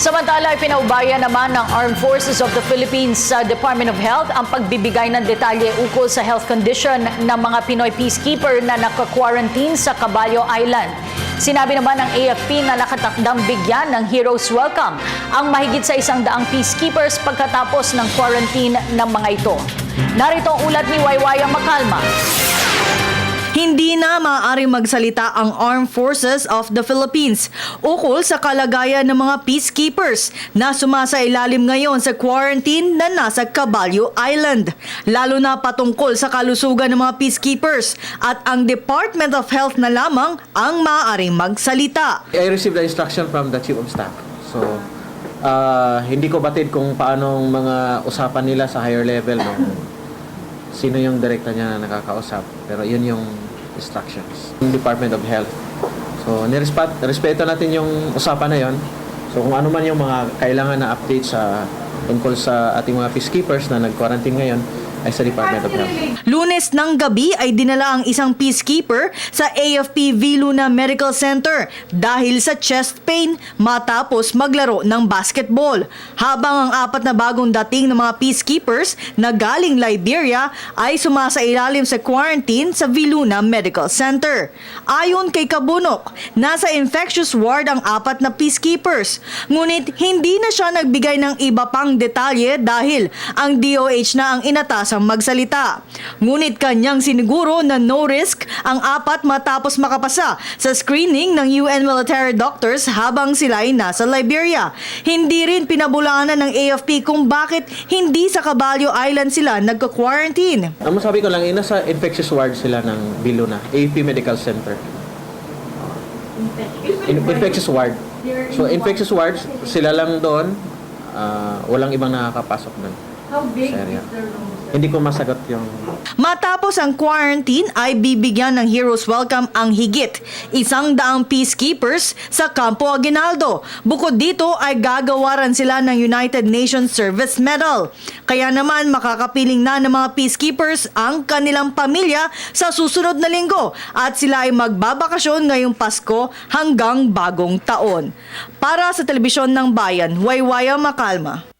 Samantala, ipinaubaya naman ng Armed Forces of the Philippines sa Department of Health ang pagbibigay ng detalye ukol sa health condition ng mga Pinoy peacekeeper na naka-quarantine sa Caballo Island. Sinabi naman ng AFP na nakatakdang bigyan ng Heroes Welcome ang mahigit sa 100 peacekeepers pagkatapos ng quarantine ng mga ito. Narito ang ulat ni Waywaya Macalma. Hindi na maaaring magsalita ang Armed Forces of the Philippines ukol sa kalagayan ng mga peacekeepers na sumasailalim ngayon sa quarantine na nasa Caballo Island. Lalo na patungkol sa kalusugan ng mga peacekeepers at ang Department of Health na lamang ang maaaring magsalita. I received the instruction from the Chief of Staff. So, hindi ko batid kung paano mga usapan nila sa higher level. No? Sino yung direkta niya na nakakausap. Pero yun yung instructions. Yung Department of Health. So, respeto natin yung usapan na yun. So, kung ano man yung mga kailangan na update sa tungkol sa ating mga peacekeepers na nag-quarantine ngayon, ay sa Department of Health. Lunes ng gabi ay dinala ang isang peacekeeper sa AFP Viluna Medical Center dahil sa chest pain matapos maglaro ng basketball. Habang ang 4 na bagong dating ng mga peacekeepers na galing Liberia ay sumasailalim sa quarantine sa Viluna Medical Center. Ayon kay Kabunok, nasa infectious ward ang 4 na peacekeepers. Ngunit hindi na siya nagbigay ng iba pang detalye dahil ang DOH na ang inatasang magsalita. Ngunit kanyang siniguro na no risk ang 4 matapos makapasa sa screening ng UN military doctors habang sila ay nasa Liberia. Hindi rin pinabulaanan ng AFP kung bakit hindi sa Caballo Island sila nagka-quarantine. Ang masabi ko lang, nasa infectious ward sila ng Viluna, AFP Medical Center. Infectious ward. So, infectious ward, sila lang doon, walang ibang nakakapasok doon. How big Sa is area. their room? Hindi ko masagot yung... Matapos ang quarantine ay bibigyan ng Heroes Welcome ang higit 100 peacekeepers sa Campo Aguinaldo. Bukod dito ay gagawaran sila ng United Nations Service Medal. Kaya naman makakapiling na ng mga peacekeepers ang kanilang pamilya sa susunod na linggo at sila ay magbabakasyon ngayong Pasko hanggang bagong taon. Para sa Telebisyon ng Bayan, Waywaya Macalma.